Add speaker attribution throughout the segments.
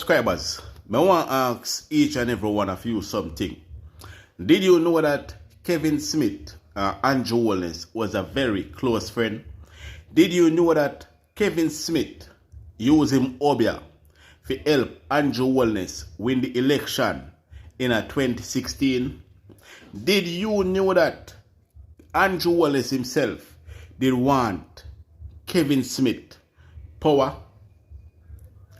Speaker 1: subscribers, I want to ask each and every one of you something. Did you know that Kevin Smith and Andrew Holness was a very close friend? Did you know that Kevin Smith used him Obia to help Andrew Holness win the election in 2016? Did you know that Andrew Holness himself did want Kevin Smith power?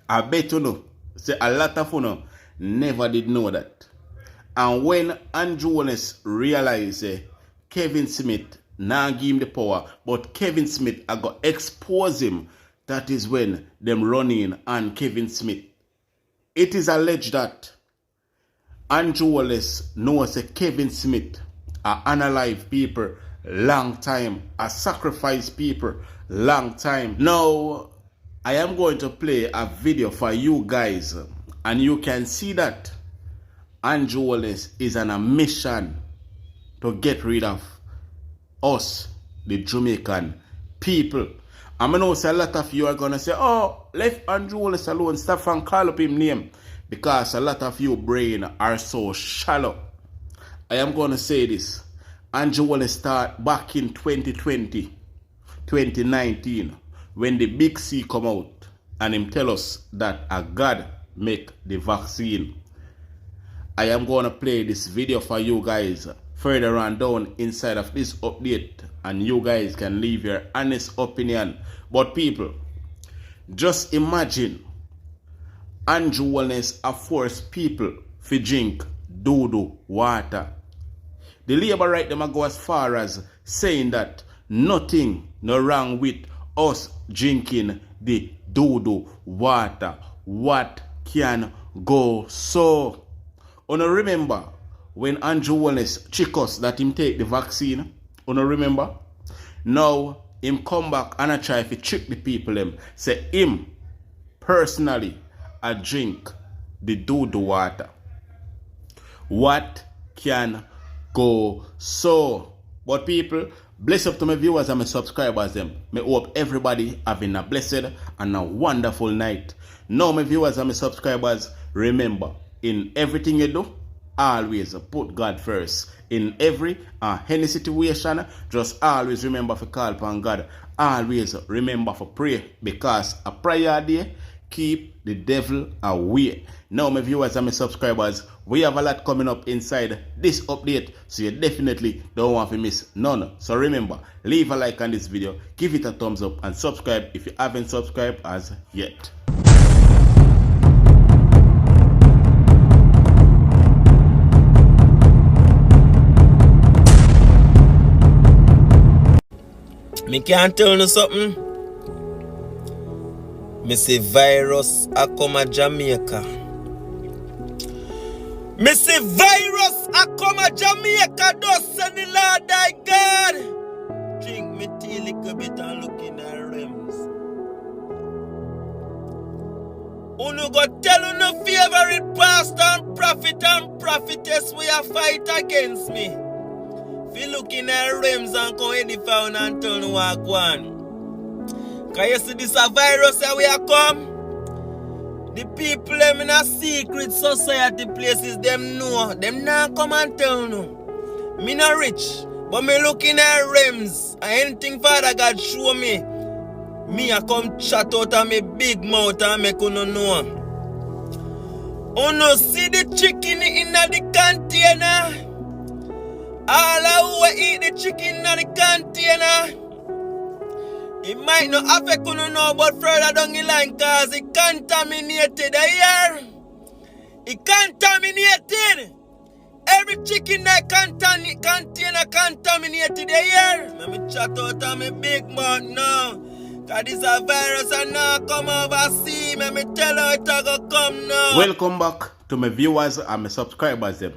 Speaker 1: I bet you know, say a lot of you know, never did know that. And when Andrew Holness realized Kevin Smith now give him the power, but Kevin Smith I got expose him, that is when them running on Kevin Smith. It is alleged that Andrew Holness knows Kevin Smith a unalive people long time, a sacrifice people long time. Now I am going to play a video for you guys, and you can see that Andrew Holness is on a mission to get rid of us, the Jamaican people. I know a lot of you are going to say, oh, leave Andrew Holness alone, stop and call up him name, because a lot of you brain are so shallow. I am going to say this. Andrew Holness start back in 2020, 2019, when the Big C come out and him tell us that a God make the vaccine. I am going to play this video for you guys further on down inside of this update, and you guys can leave your honest opinion. But people, just imagine Andrew Holness a force people to drink doo-doo water. The labor right them go as far as saying that nothing no wrong with us drinking the doo-doo water. What can go so? Una remember when Andrew Holness trick us that him take the vaccine? Una remember? Now him come back and I try to trick the people them. Say him personally I drink the doo-doo water. What can go so? But people, bless up to my viewers and my subscribers them. I hope everybody having a blessed and a wonderful night. Now my viewers and my subscribers, remember, in everything you do, always put God first. In every any situation, just always remember to call upon God. Always remember to pray, because a prayer day keep the devil away. Now my viewers and my subscribers, we have a lot coming up inside this update, so you definitely don't want to miss none. So remember, leave a like on this video, give it a thumbs up, and subscribe if you haven't subscribed as yet.
Speaker 2: Me can't tell you something. Me say virus a come a Jamaica. Me say virus a come a Jamaica. Does send the Lord thy God. Drink me tea little bit and look in our rims. Uno go tell uno favorite pastor and prophet and prophetess we a fight against me. If you look in our rims and come any found and tell no walk one. Cause you see this a virus that we are come. The people them in a secret society places them know. Them not come and tell no. Me not rich, but me look in our rims. And anything Father God show me, me a come chat out of me big mouth and make uno know. Uno see the chicken in the container. All who eat the chicken in the container. It might not affect you know, but further down the line, cause it contaminated the air. It contaminated. Every chicken that container contaminated the air. Let me chat out on my big mouth now. Cause this a virus and now come overseas. Let me tell you it a go come now.
Speaker 1: Welcome back to my viewers and my subscribers them.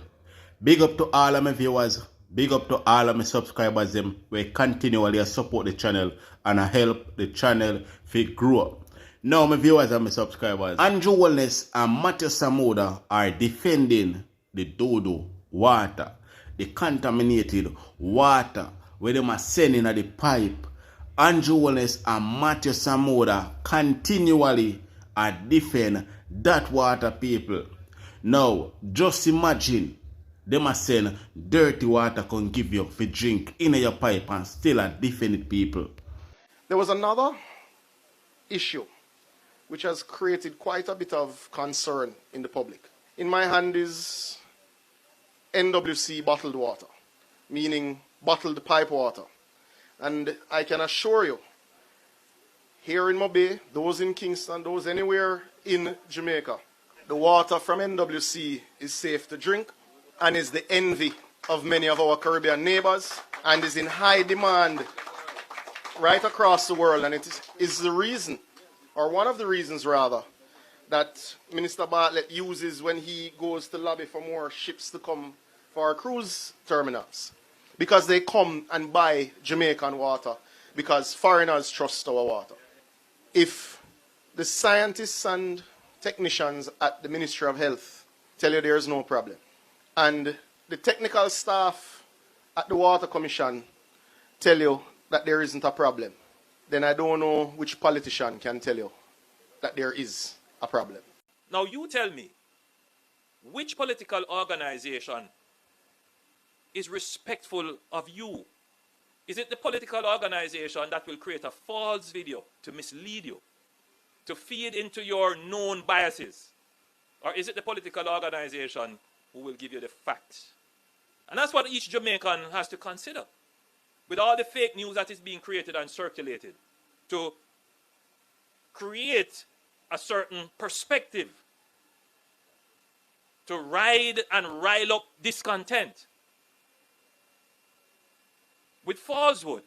Speaker 1: Big up to all of my viewers. Big up to all of my subscribers them. We continually support the channel and help the channel to grow. Now my viewers and my subscribers, Andrew Holness and Matthew Samoda are defending the doo-doo water, the contaminated water where they are sending at the pipe. Andrew Holness and Matthew Samoda continually and defend that water, people. Now, just imagine them a send dirty water can give you for drink in your pipe and still a defend it, people.
Speaker 3: There was another issue which has created quite a bit of concern in the public. In my hand is NWC bottled water, meaning bottled pipe water. And I can assure you, here in Mobay, those in Kingston, those anywhere in Jamaica, the water from NWC is safe to drink and is the envy of many of our Caribbean neighbors and is in high demand right across the world. And it is the reason, or one of the reasons rather, that Minister Bartlett uses when he goes to lobby for more ships to come for our cruise terminals. Because they come and buy Jamaican water because foreigners trust our water. If the scientists and technicians at the Ministry of Health tell you there's no problem, and the technical staff at the Water Commission tell you that there isn't a problem, then I don't know which politician can tell you that there is a problem.
Speaker 4: Now you tell me, which political organization is respectful of you? Is it the political organization that will create a false video to mislead you, to feed into your known biases? Or is it the political organization who will give you the facts? And that's what each Jamaican has to consider. With all the fake news that is being created and circulated, to create a certain perspective, to ride and rile up discontent with falsehood,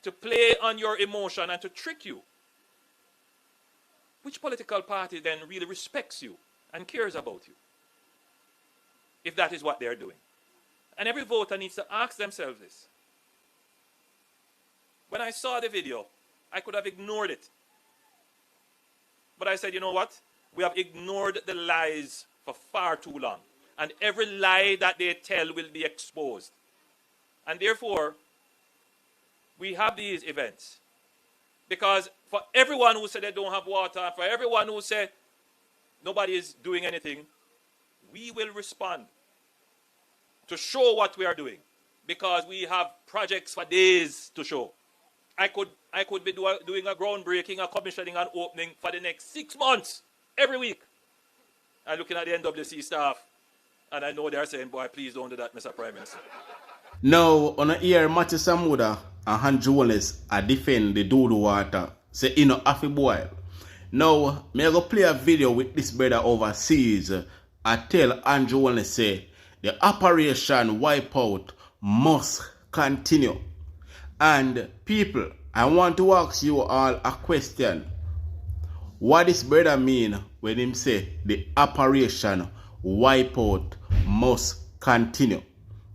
Speaker 4: to play on your emotion and to trick you. Which political party then really respects you and cares about you, if that is what they're doing? And every voter needs to ask themselves this. When I saw the video, I could have ignored it. But I said, you know what? We have ignored the lies for far too long. And every lie that they tell will be exposed. And therefore, we have these events. Because for everyone who said they don't have water, for everyone who said nobody is doing anything, we will respond to show what we are doing. Because we have projects for days to show. I could be doing a groundbreaking, a commissioning, and opening for the next 6 months, every week. I'm looking at the NWC staff, and I know they're saying, boy, please don't do that, Mr. Prime Minister.
Speaker 1: Now, on a ear, Matthew Samuda and Holness are defend the Dodo water. Say, you know, half a boil. Now, me I go play a video with this brother overseas. I tell Andrew Holness say, the operation wipeout must continue. And people, I want to ask you all a question. What does brother mean when him say the operation wipeout must continue?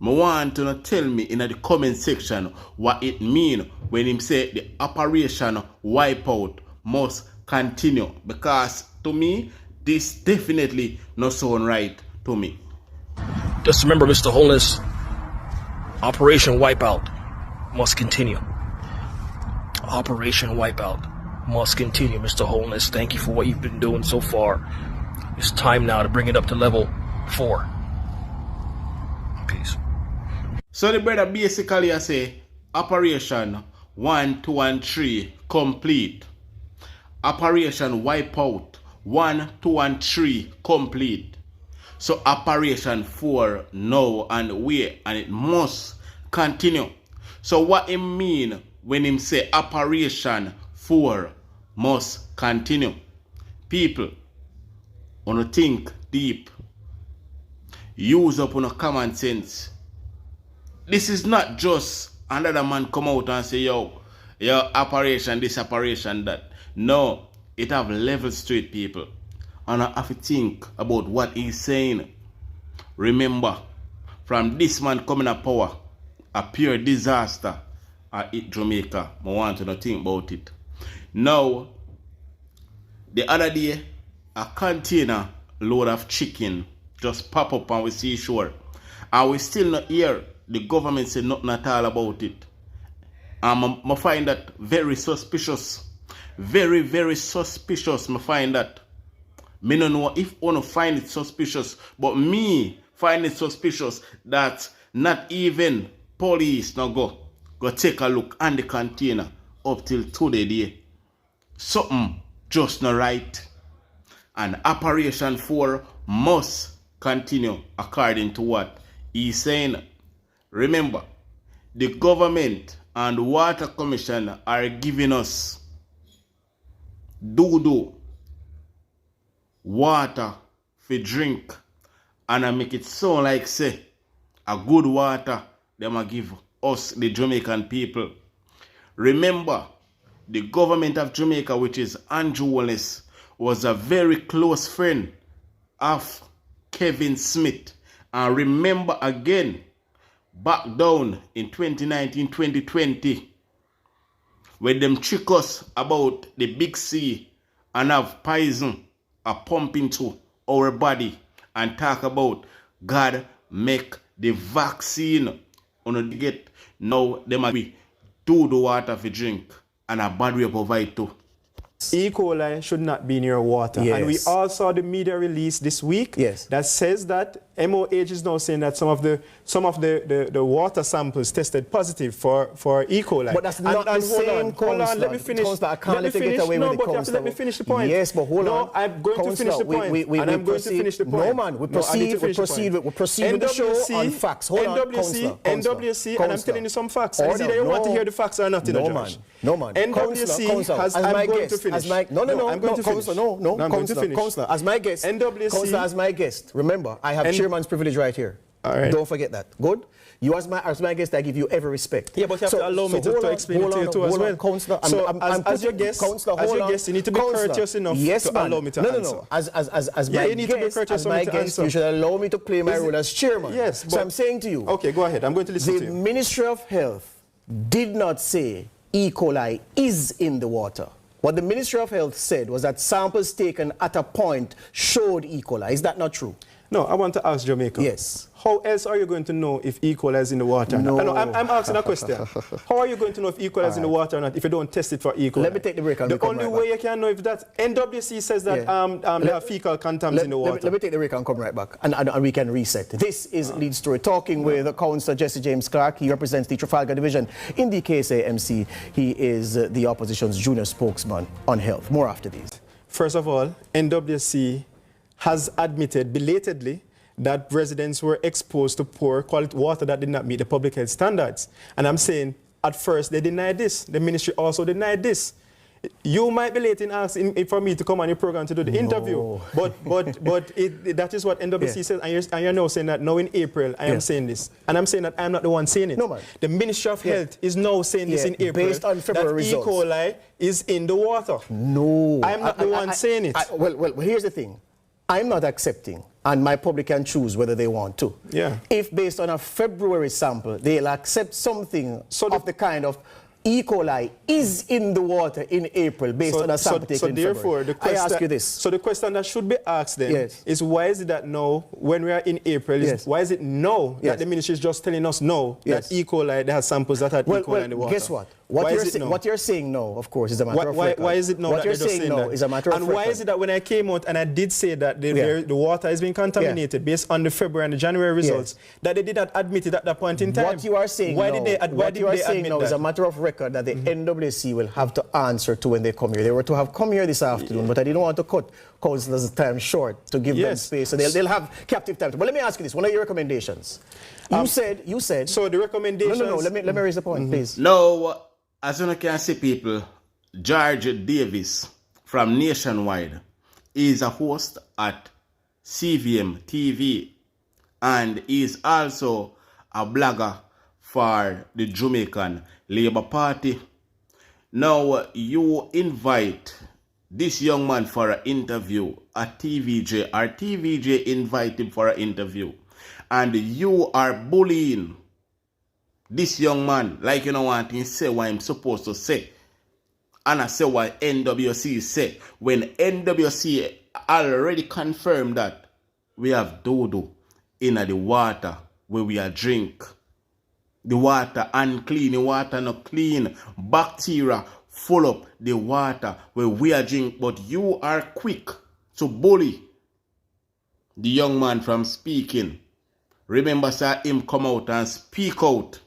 Speaker 1: I want to tell me in the comment section what it mean when him say the operation wipeout must continue. Because to me, this definitely not sound right to me.
Speaker 5: Just remember, Mr. Holness, Operation Wipeout must continue. Operation Wipeout must continue, Mr. Holness. Thank you for what you've been doing so far. It's time now to bring it up to level 4. Peace.
Speaker 1: So the brother basically say Operation 1, 2, and 3 complete. Operation Wipeout 1, 2, and 3 complete. So Operation 4 now and wait, and it must continue. So what it mean when him say Operation 4 must continue? People, wanna think deep. Use up on a common sense. This is not just another man come out and say, yo, operation this, operation that. No, it have levels to it, people. And I have to think about what he's saying. Remember, from this man coming to power, a pure disaster at Jamaica. I want to think about it. Now, the other day, a container load of chicken just pop up on the seashore. And we still not hear the government say nothing at all about it. I find that very suspicious. Very, very suspicious. Me find that. Me no know if one find it suspicious, but me find it suspicious that not even police no go take a look on the container up till today day. Something just not right. And Operation 4 must continue according to what he's saying. Remember, the government and the Water Commission are giving us doo-doo water for drink, and I make it sound like say a good water them a give us the Jamaican people. Remember, the government of Jamaica, which is Holness, was a very close friend of Exp0se. And remember again, back down in 2019-2020, when them trick us about the big sea and have poison a pump into our body and talk about God make the vaccine on the get. Now them we do the water for drink and a bad way provide too.
Speaker 6: E. coli should not be in your water.
Speaker 7: Yes.
Speaker 6: And we all saw the media release this week that says that MOH is now saying that some of the water samples tested positive for E. coli.
Speaker 7: But that's not the same,
Speaker 6: hold on, let me finish.
Speaker 7: Councillor, I can't let you get away with it, Councillor.
Speaker 6: Let me finish the point.
Speaker 7: Yes, but hold on.
Speaker 6: No, I'm going to finish the point. And I'm going to finish the point.
Speaker 7: No, man, we proceed with the show on facts. Hold on, Councillor.
Speaker 6: NWC, and I'm telling you some facts. And either you want to hear the facts or not,
Speaker 7: No, man. No, man.
Speaker 6: NWC has, I'm going to finish.
Speaker 7: I'm going to finish. Councillor, as my guest.
Speaker 6: NWC.
Speaker 7: Councillor, as my guest. Remember, I have chairman's privilege right here.
Speaker 6: All right.
Speaker 7: Don't forget that. Good? You as my guest, I give you every respect.
Speaker 6: Yeah, but you have to allow me to explain it to you too as well.
Speaker 7: Councillor,
Speaker 6: so as your guest, you need to be courteous enough to allow me to answer.
Speaker 7: No. As my guest, you should allow me to play my role as chairman.
Speaker 6: Yes.
Speaker 7: So I'm saying to you.
Speaker 6: Okay, go ahead. I'm going to listen to you.
Speaker 7: The Ministry of Health did not say E. coli is in the water. What the Ministry of Health said was that samples taken at a point showed E. coli. Is that not true?
Speaker 6: No, I want to ask Jamaica.
Speaker 7: Yes.
Speaker 6: How else are you going to know if E. coli is in the water?
Speaker 7: No.
Speaker 6: I'm asking a question. How are you going to know if E. coli is in the water or not if you don't test it for E. coli?
Speaker 7: Let me take the break and
Speaker 6: the only way you can know if that NWC says that they have fecal contaminants in the water.
Speaker 7: Let me take the break and come right back, and we can reset. This is Lead Story, talking with Councillor Jesse James Clark. He represents the Trafalgar Division in the KSAMC. He is the opposition's junior spokesman on health. More after these.
Speaker 6: First of all, NWC has admitted belatedly that residents were exposed to poor quality water that did not meet the public health standards. And I'm saying, at first, they denied this. The ministry also denied this. You might be late in asking for me to come on your program to do the interview, but that is what NWC says, and you're now saying that now in April I am saying this, and I'm saying that I'm not the one saying it.
Speaker 7: No, man.
Speaker 6: The Ministry of Health is now saying this in April,
Speaker 7: based on February
Speaker 6: that E. coli is in the water.
Speaker 7: No,
Speaker 6: I'm not the one saying it.
Speaker 7: Well, here's the thing. I'm not accepting, and my public can choose whether they want to.
Speaker 6: Yeah.
Speaker 7: If based on a February sample, they'll accept something of the kind of E. coli is in the water in April based on a sample taken in February. I ask you this.
Speaker 6: So the question that should be asked then is why is it that now, when we are in April, why is it now that the ministry is just telling us no that E. coli, they have samples that had E. coli in the water?
Speaker 7: Guess what? What you're saying now, of course, is a matter of record.
Speaker 6: Why is it now that
Speaker 7: you're
Speaker 6: they're just saying
Speaker 7: now
Speaker 6: that?
Speaker 7: Is a matter of
Speaker 6: and
Speaker 7: record.
Speaker 6: why is it that when I came out and I did say that the water has been contaminated based on the February and the January results, that they did not admit it at that point in time?
Speaker 7: What you are saying
Speaker 6: why
Speaker 7: now,
Speaker 6: did they admit
Speaker 7: is a matter of record that the NWC will have to answer to when they come here. They were to have come here this afternoon, but I didn't want to cut councillors' time short to give them space, so they'll have captive time. But let me ask you this: one of your recommendations. You said. So
Speaker 6: the recommendations.
Speaker 7: No. Let me raise the point, please.
Speaker 1: No. As you can see, people, George Davis from Nationwide is a host at CVM TV, and is also a blogger for the Jamaican Labour Party. Now, you invite this young man for an interview at TVJ, or TVJ invite him for an interview, and you are bullying this young man, like you don't want him to say what I'm supposed to say. And I say what NWC say. When NWC already confirmed that we have dodo in the water where we are drink. The water unclean, the water not clean. Bacteria full up the water where we are drink, but you are quick to bully the young man from speaking. Remember, sir, him come out and speak out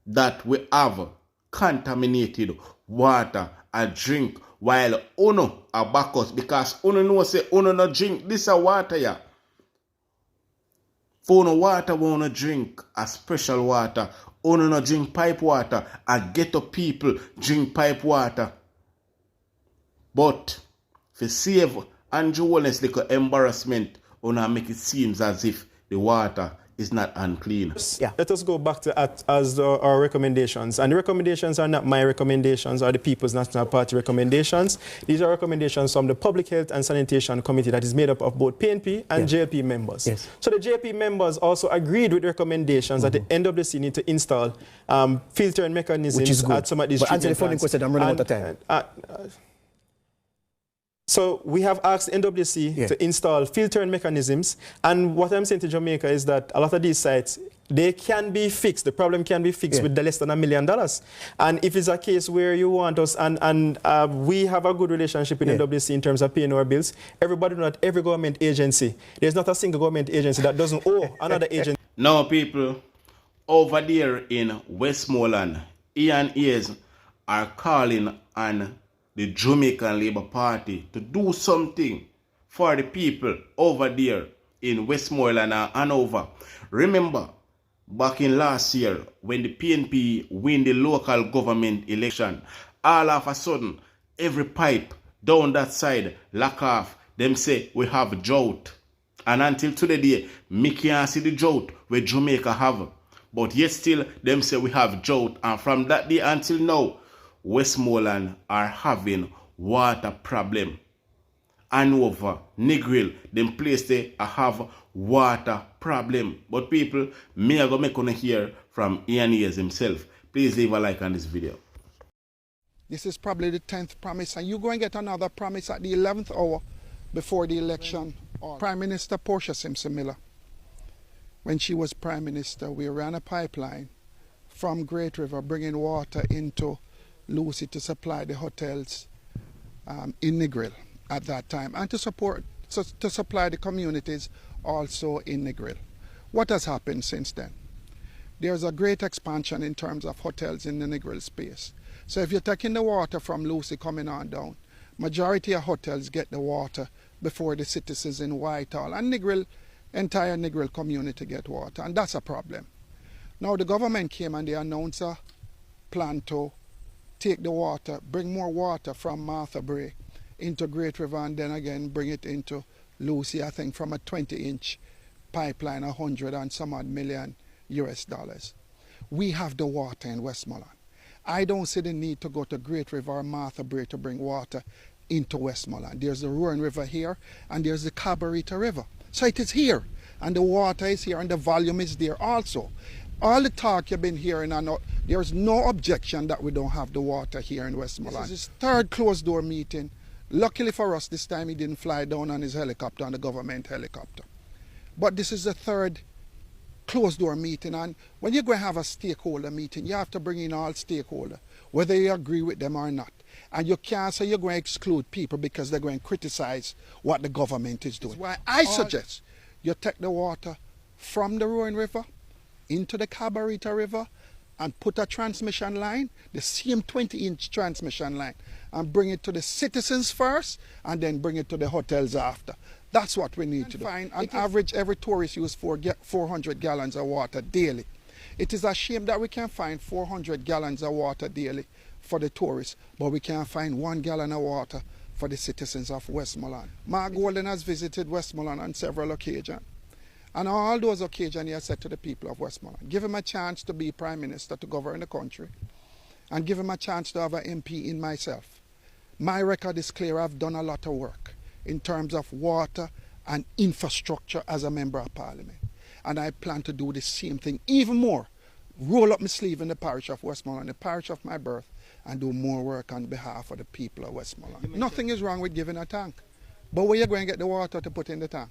Speaker 1: that we have contaminated water and drink while uno are back us because uno know say uno no drink this a water ya. For uno water we wanna drink a special water. Uno no drink pipe water and ghetto people drink pipe water. But for save Andrew Holness little embarrassment, uno make it seems as if the water is not unclean.
Speaker 6: Yeah. Let us go back to our recommendations. And the recommendations are not my recommendations or the People's National Party recommendations. These are recommendations from the Public Health and Sanitation Committee that is made up of both PNP and JLP members.
Speaker 7: Yes.
Speaker 6: So the JLP members also agreed with recommendations that the NWC need to install filtering mechanisms at some of these
Speaker 7: But answer the following question, I'm running out of time.
Speaker 6: So we have asked NWC to install filtering mechanisms, and what I'm saying to Jamaica is that a lot of these sites, they can be fixed. The problem can be fixed with less than $1 million. And if it's a case where you want us, and we have a good relationship with NWC in terms of paying our bills, everybody, not every government agency, there's not a single government agency that doesn't owe another agency.
Speaker 1: Now, people, over there in Westmoreland, Ian Ears are calling on the Jamaican Labour Party to do something for the people over there in Westmoreland and Hanover. Remember, back in last year, when the PNP win the local government election, all of a sudden, every pipe down that side lock off. Them say we have drought. And until today, me can't see the drought where Jamaica have. But yet still, them say we have drought. And from that day until now, Westmoreland are having water problem. Hanover, Negril, them place they have water problem. But people, me are going to hear from Ian Ears himself. Please leave a like on this video.
Speaker 8: This is probably the 10th promise, and you're going to get another promise at the 11th hour before the election. Prime Minister Portia Simpson Miller, when she was Prime Minister, we ran a pipeline from Great River bringing water into Lucy to supply the hotels in Negril at that time, and to supply the communities also in Negril. What has happened since then? There's a great expansion in terms of hotels in the Negril space. So if you're taking the water from Lucy coming on down, majority of hotels get the water before the citizens in Whitehall and Negril, entire Negril community get water, and that's a problem. Now the government came and they announced a plan to take the water, bring more water from Martha Brae into Great River, and then again bring it into Lucy, I think from a 20-inch pipeline, 100 and some odd million US dollars. We have the water in Westmoreland. I don't see the need to go to Great River or Martha Brae to bring water into Westmoreland. There's the Rowan River here, and there's the Cabarita River. So it is here, and the water is here, and the volume is there also. All the talk you've been hearing, and there's no objection that we don't have the water here in Westmoreland. This is his third closed-door meeting. Luckily for us, this time he didn't fly down on his helicopter, on the government helicopter. But this is the third closed-door meeting, and when you're going to have a stakeholder meeting, you have to bring in all stakeholders, whether you agree with them or not. And you can't say you're going to exclude people because they're going to criticize what the government is doing. That's why I suggest you take the water from the Rowan River into the Cabarita River and put a transmission line, the same 20-inch transmission line, and bring it to the citizens first and then bring it to the hotels after. That's what we need to do. On average, every tourist uses 400 gallons of water daily. It is a shame that we can find 400 gallons of water daily for the tourists, but we can't find 1 gallon of water for the citizens of Westmoreland. Mark Golden has visited Westmoreland on several occasions. And on all those occasions, he has said to the people of Westmoreland, give him a chance to be Prime Minister, to govern the country, and give him a chance to have an MP in myself. My record is clear. I've done a lot of work in terms of water and infrastructure as a Member of Parliament. And I plan to do the same thing, even more. Roll up my sleeve in the parish of Westmoreland, the parish of my birth, and do more work on behalf of the people of Westmoreland. Nothing is wrong with giving a tank. But where are you going to get the water to put in the tank?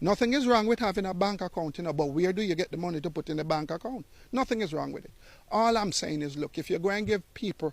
Speaker 8: Nothing is wrong with having a bank account, but where do you get the money to put in the bank account? Nothing is wrong with it. All I'm saying is, look, if you're going to give people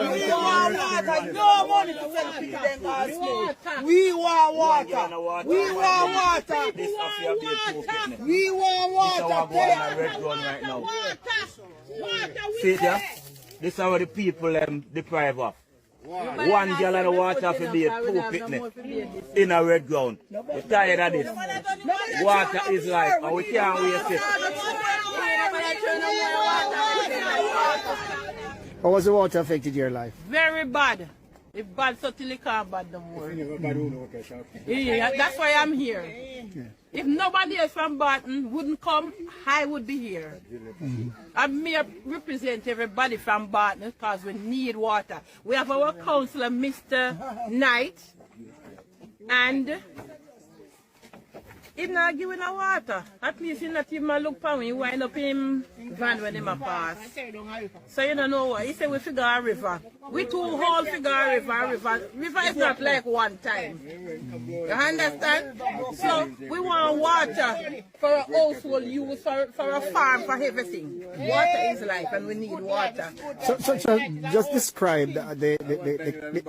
Speaker 9: We want water. No money to sell people them gas. We want water. We want water. We want water.
Speaker 10: See it, this is how the people deprive of. 1 gallon of water for be 2 picnic in a red ground. We're tired of this. Water is life and we can't waste it.
Speaker 7: How was the water affected your life?
Speaker 11: Very bad. If bad, so till it can't bad no more. Yeah, that's why I'm here. If nobody else from Barton wouldn't come, I would be here. I may represent everybody from Barton because we need water. We have our councillor, Mr. Knight, and he's not giving a water. At least he's not even look for me. He wind up in van when he pass. So you don't know what. He said we figure a river. We two whole figure a river. River is not like one time. You understand? So we want water for a household use, for a farm, for everything. Water is life and we need water.
Speaker 7: So just describe the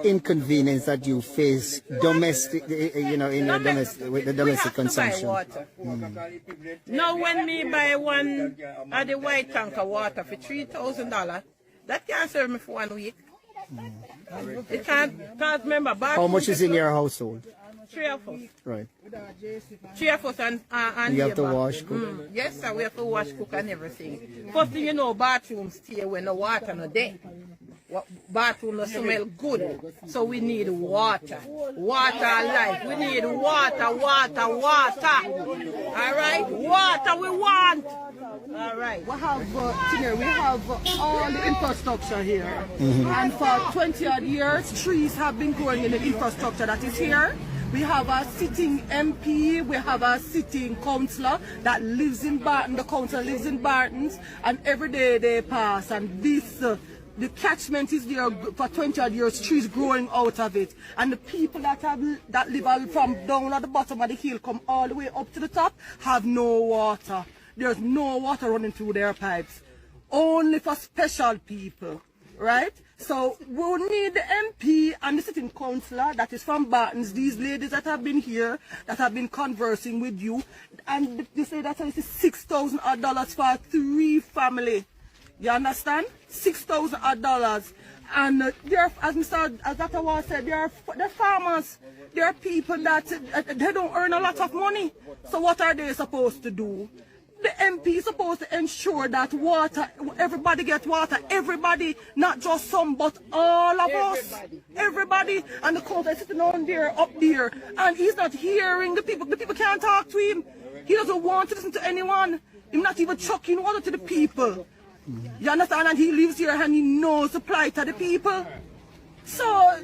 Speaker 7: inconvenience that you face domestic, in your domestic, with the domestic consumption.
Speaker 11: Water. Now when me buy one of the white tank of water for $3,000, that can't serve me for 1 week. It can't remember.
Speaker 7: How much is in your household?
Speaker 11: 3 of us.
Speaker 7: Right.
Speaker 11: 3 of us and
Speaker 7: you have to wash, cook?
Speaker 11: Yes, sir, we have to wash, cook and everything. First thing you know, bathrooms stay when the water not there. Bathroom smell good, so we need water. Water life. We need water. All right, water we want. All right.
Speaker 9: We have all the infrastructure here, and for 20 odd years, trees have been growing in the infrastructure that is here. We have a sitting MP, we have a sitting councillor that lives in Barton. The councillor lives in Barton's, and every day they pass, and this. The catchment is there for 20 odd years, trees growing out of it. And the people that live from down at the bottom of the hill come all the way up to the top have no water. There's no water running through their pipes. Only for special people, right? So we'll need the MP and the sitting councillor that is from Barton's, these ladies that have been here, that have been conversing with you. And they say that it's $6,000 for 3 families. You understand? $6,000, and as Dr. Wall said, they're farmers. They're people that they don't earn a lot of money. So what are they supposed to do? The MP is supposed to ensure that water, everybody gets water. Everybody, not just some, but all of us. Everybody. And the council is sitting on there, up there, and he's not hearing the people. The people can't talk to him. He doesn't want to listen to anyone. He's not even chucking water to the people. You understand? And he lives here and he knows the plight of the people. So,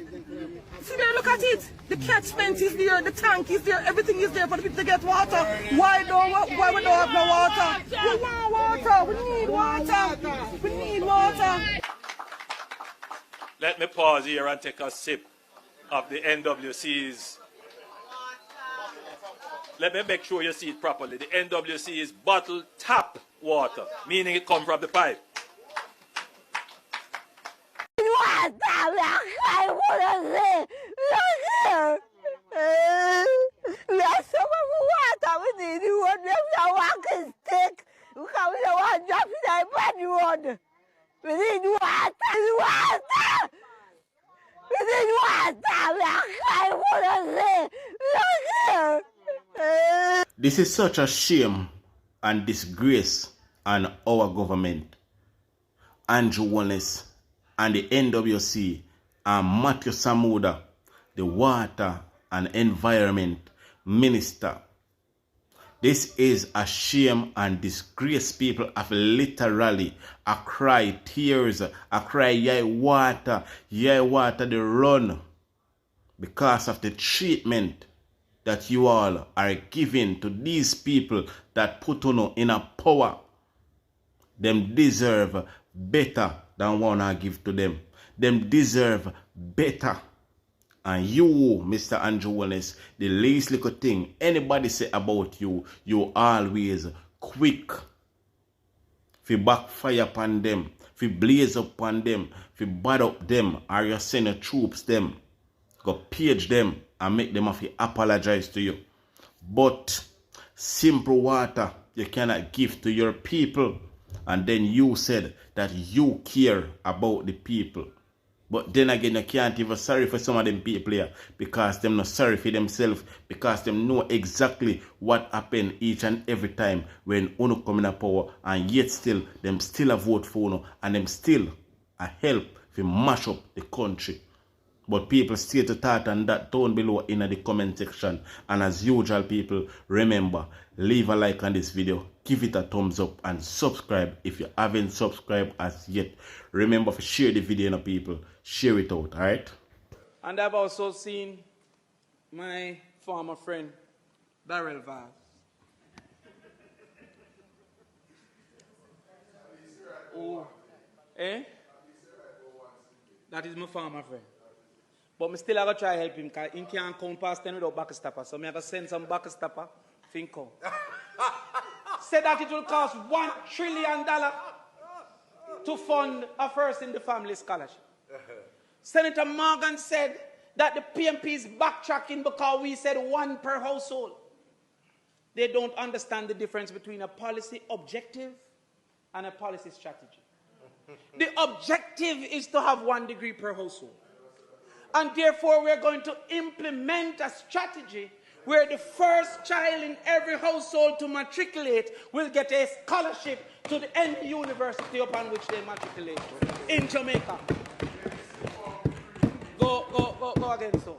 Speaker 9: see there, look at it. The catchment is there, the tank is there, everything is there for the people to get water. Why we don't have no water? We want water. We need water. We need water.
Speaker 4: Let me pause here and take a sip of the NWC's. Let me make sure you see it properly. The NWC is bottled tap water, meaning it comes from the pipe.
Speaker 12: Water, I want to say, look here. There's so much water we need. You want to walk a stick. You can't want to drop it in bad water. We need water. We need water. I want to say, look here.
Speaker 1: This is such a shame and disgrace on our government. Andrew Holness and the NWC and Matthew Samuda, the Water and Environment Minister. This is a shame and disgrace. People have literally a cry, tears, a cry, yeah water, they run because of the treatment that you all are giving to these people that put on in a power. Them deserve better than one I give to them. Them deserve better. And you, Mr. Andrew Holness, the least little thing anybody say about you, you always quick to backfire upon them, if you blaze up on them, if you bad up them, or you send your troops them, go page them and make them have to apologize to you. But simple water you cannot give to your people, and then you said that you care about the people. But then again, you can't even sorry for some of them people here because them not sorry for themselves, because them know exactly what happened each and every time when Uno come in power, and yet still them still a vote for Uno, and them still a help to mash up the country. But people stay to thought and that down below in the comment section. And as usual, people, remember, leave a like on this video, give it a thumbs up, and subscribe if you haven't subscribed as yet. Remember to share the video, you know, people. Share it out, alright?
Speaker 13: And I've also seen my former friend, Barrel Vaz. Oh, eh? That is my former friend. But I still have to try to help him because he can't come past 10 without backstopper. So I have to send some backstopper. Think on. Say that it will cost $1 trillion to fund a first in the family scholarship. Senator Morgan said that the PMP is backtracking because we said 1 per household. They don't understand the difference between a policy objective and a policy strategy. The objective is to have 1 degree per household. And therefore, we're going to implement a strategy where the first child in every household to matriculate will get a scholarship to any university upon which they matriculate in Jamaica. Go again, so.